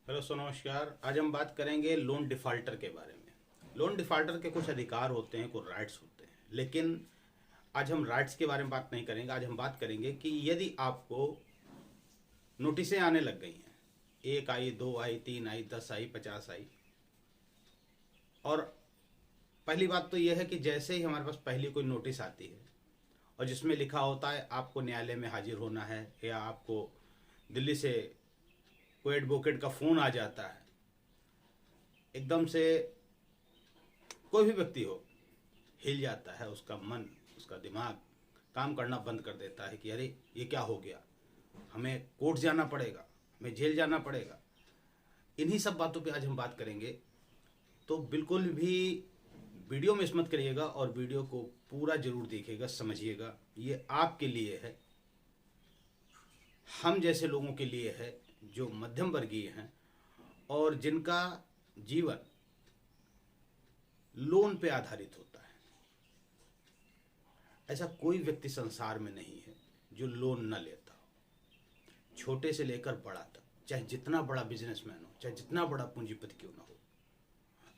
Hello सो नमस्कार। आज हम बात करेंगे लोन डिफ़ॉल्टर के बारे में। लोन डिफ़ॉल्टर के कुछ अधिकार होते हैं, कुछ राइट्स होते हैं, लेकिन आज हम राइट्स के बारे में बात नहीं करेंगे। आज हम बात करेंगे कि यदि आपको नोटिसें आने लग गई हैं, एक आई, दो आई, तीन आई, 10 आई, 50 आई, और पहली बात तो यह है कि जैसे ही हमारे पास पहली कोई नोटिस आती है और जिसमें लिखा होता है आपको न्यायालय में हाजिर होना है, या आपको दिल्ली से कोई एडवोकेट का फ़ोन आ जाता है, एकदम से कोई भी व्यक्ति हो हिल जाता है, उसका मन, उसका दिमाग काम करना बंद कर देता है कि अरे ये क्या हो गया, हमें कोर्ट जाना पड़ेगा, हमें जेल जाना पड़ेगा। इन्हीं सब बातों पे आज हम बात करेंगे, तो बिल्कुल भी वीडियो मिस मत करिएगा और वीडियो को पूरा जरूर देखिएगा, समझिएगा। ये आपके लिए है, हम जैसे लोगों के लिए है जो मध्यम वर्गीय हैं और जिनका जीवन लोन पे आधारित होता है। ऐसा कोई व्यक्ति संसार में नहीं है जो लोन न लेता हो, छोटे से लेकर बड़ा तक, चाहे जितना बड़ा बिजनेसमैन हो, चाहे जितना बड़ा पूंजीपति क्यों ना हो।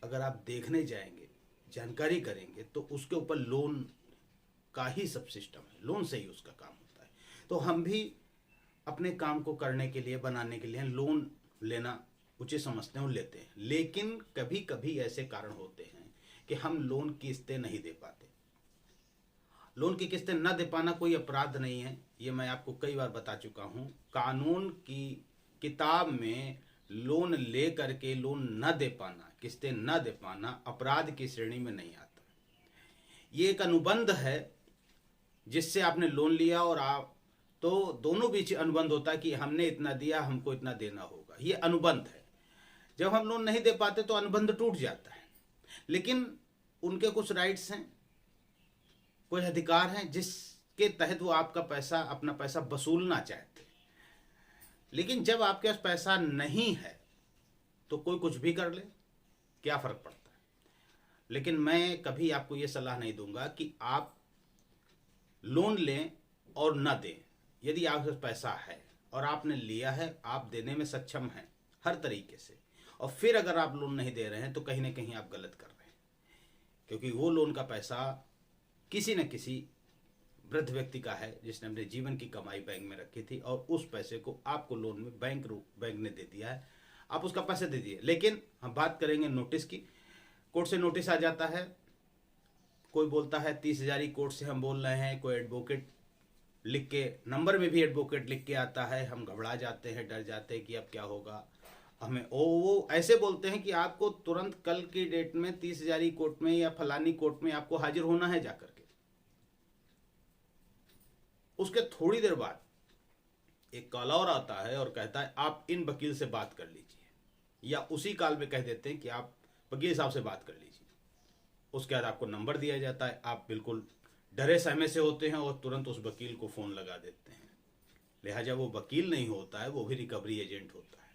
अगर आप देखने जाएंगे, जानकारी करेंगे, तो उसके ऊपर लोन का ही सब सिस्टम है, लोन से ही उसका काम होता है। तो हम भी अपने काम को करने के लिए, बनाने के लिए लोन लेना उचित समझते हैं और लेते हैं, लेकिन कभी कभी ऐसे कारण होते हैं कि हम लोन की किस्तें नहीं दे पाते। लोन की किस्तें न दे पाना कोई अपराध नहीं है, ये मैं आपको कई बार बता चुका हूँ। कानून की किताब में लोन ले करके लोन न दे पाना, किस्तें न दे पाना अपराध की श्रेणी में नहीं आता। ये एक अनुबंध है जिससे आपने लोन लिया और आप, तो दोनों बीच अनुबंध होता है कि हमने इतना दिया, हमको इतना देना होगा। ये अनुबंध है। जब हम लोन नहीं दे पाते तो अनुबंध टूट जाता है, लेकिन उनके कुछ राइट्स हैं, कुछ अधिकार हैं जिसके तहत वो आपका पैसा, अपना पैसा वसूलना चाहते हैं। लेकिन जब आपके पास पैसा नहीं है तो कोई कुछ भी कर ले, क्या फर्क पड़ता है। लेकिन मैं कभी आपको ये सलाह नहीं दूंगा कि आप लोन लें और न दें। यदि आपके पास पैसा है और आपने लिया है, आप देने में सक्षम हैं हर तरीके से, और फिर अगर आप लोन नहीं दे रहे हैं तो कहीं ना कहीं आप गलत कर रहे हैं, क्योंकि वो लोन का पैसा किसी न किसी वृद्ध व्यक्ति का है जिसने अपने जीवन की कमाई बैंक में रखी थी और उस पैसे को आपको लोन में बैंक ने दे दिया है, आप उसका पैसे दे दिए। लेकिन हम बात करेंगे नोटिस की। कोर्ट से नोटिस आ जाता है, कोई बोलता है 30,000 कोर्ट से हम बोल रहे हैं, कोई एडवोकेट लिख के, नंबर में भी एडवोकेट लिख के आता है, हम घबरा जाते हैं, डर जाते हैं कि अब क्या होगा हमें। वो ऐसे बोलते हैं कि आपको तुरंत कल की डेट में 30,000 कोर्ट में या फलानी कोर्ट में आपको हाजिर होना है जाकर के। उसके थोड़ी देर बाद एक कॉल और आता है और कहता है आप इन वकील से बात कर लीजिए, या उसी कॉल में कह देते हैं कि आप वकील साहब से बात कर लीजिए। उसके बाद आपको नंबर दिया जाता है, आप बिल्कुल डरे सहमे से होते हैं और तुरंत उस वकील को फ़ोन लगा देते हैं। लिहाजा वो वकील नहीं होता है, वो भी रिकवरी एजेंट होता है।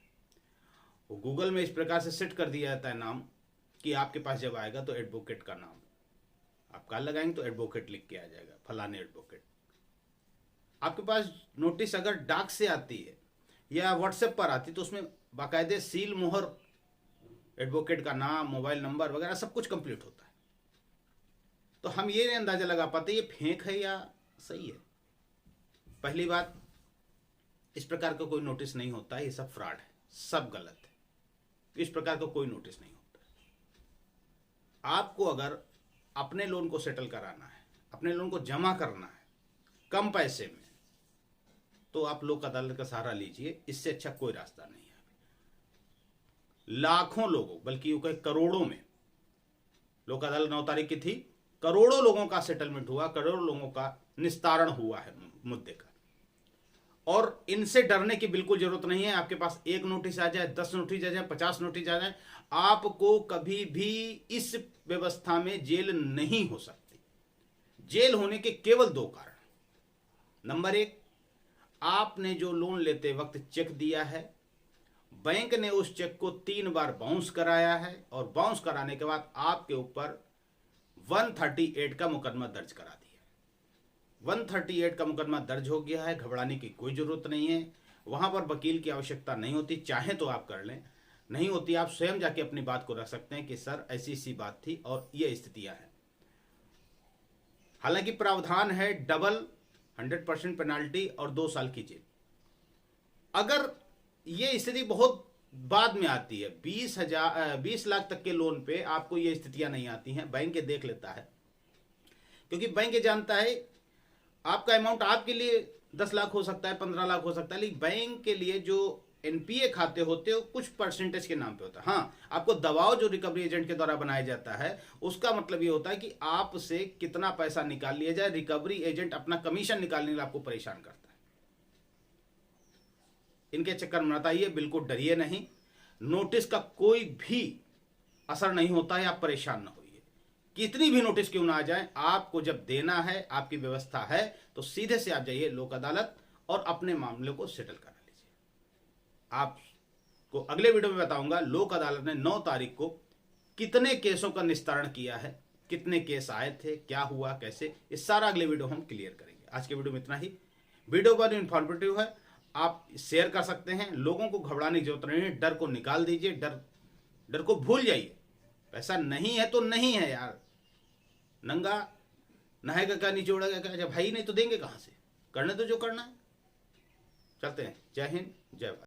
वो गूगल में इस प्रकार से सेट कर दिया जाता है नाम कि आपके पास जब आएगा तो एडवोकेट का नाम, आप कॉल लगाएंगे तो एडवोकेट लिख के आ जाएगा, फलाने एडवोकेट। आपके पास नोटिस अगर डाक से आती है या व्हाट्सएप पर आती तो उसमें बाकायदे सील मुहर, एडवोकेट का नाम, मोबाइल नंबर वगैरह सब कुछ कंप्लीट होता है। तो हम ये नहीं अंदाजा लगा पाते ये फेक है या सही है। पहली बात, इस प्रकार का कोई नोटिस नहीं होता है, ये सब फ्रॉड है, सब गलत है। इस प्रकार का कोई नोटिस नहीं होता है। आपको अगर अपने लोन को सेटल कराना है, अपने लोन को जमा करना है कम पैसे में, तो आप लोक अदालत का सहारा लीजिए, इससे अच्छा कोई रास्ता नहीं है। लाखों लोगों, बल्कि यूं कहे करोड़ों में, लोक अदालत 9 तारीख की थी, करोड़ों लोगों का सेटलमेंट हुआ, करोड़ों लोगों का निस्तारण हुआ है मुद्दे का। और इनसे डरने की बिल्कुल जरूरत नहीं है। आपके पास एक नोटिस आ जाए, 10 नोटिस आ जाए, 50 नोटिस आ जाए, आपको कभी भी इस व्यवस्था में जेल नहीं हो सकती। जेल होने के केवल 2 कारण। नंबर 1, आपने जो लोन लेते वक्त चेक दिया है, बैंक ने उस चेक को 3 बार बाउंस कराया है, और बाउंस कराने के बाद आपके ऊपर 138 का मुकदमा दर्ज करा दिया। 138 का मुकदमा दर्ज हो गया है, घबराने की कोई जरूरत नहीं है। वहां पर वकील की आवश्यकता नहीं होती, चाहे तो आप कर लें। नहीं होती, आप स्वयं जाके अपनी बात को रख सकते हैं कि सर ऐसी सी बात थी और ये स्थितियां हैं। हालांकि प्रावधान है डबल 100% पेनाल्टी और 2 साल की जेल। अगर ये स्थिति बहुत बाद में आती है, 20 लाख तक के लोन पे आपको ये स्थितियां नहीं आती हैं, बैंक ये देख लेता है, क्योंकि बैंक ये जानता है आपका अमाउंट आपके लिए 10 लाख हो सकता है, 15 लाख हो सकता है, लेकिन बैंक के लिए जो एनपीए खाते होते हैं कुछ परसेंटेज के नाम पे होता है। हाँ, आपको दबाव जो रिकवरी एजेंट के द्वारा बनाया जाता है उसका मतलब ये होता है कि आपसे कितना पैसा निकाल लिया जाए। रिकवरी एजेंट अपना कमीशन निकालने के लिए आपको परेशान करता है। इनके चक्कर में मत आइए, बिल्कुल डरिए नहीं। नोटिस का कोई भी असर नहीं होता है, आप परेशान ना होइए। कितनी भी नोटिस क्यों ना आ जाए, आपको जब देना है, आपकी व्यवस्था है, तो सीधे से आप जाइए लोक अदालत और अपने मामले को सेटल करा लीजिए। आपको अगले वीडियो में बताऊंगा लोक अदालत ने 9 तारीख को कितने केसों का निस्तारण किया है, कितने केस आए थे, क्या हुआ, कैसे, इस सारा अगले वीडियो हम क्लियर करेंगे। आज के वीडियो में इतना ही। वीडियो बहुत इंफॉर्मेटिव है, आप शेयर कर सकते हैं। लोगों को घबराने की जरूरत नहीं है, डर को निकाल दीजिए, डर को भूल जाइए। पैसा नहीं है तो नहीं है यार, नंगा नहाएगा क्या, निचोड़ेगा क्या, जब भाई नहीं तो देंगे कहां से, करने तो जो करना है। चलते हैं, जय हिंद, जय भारत।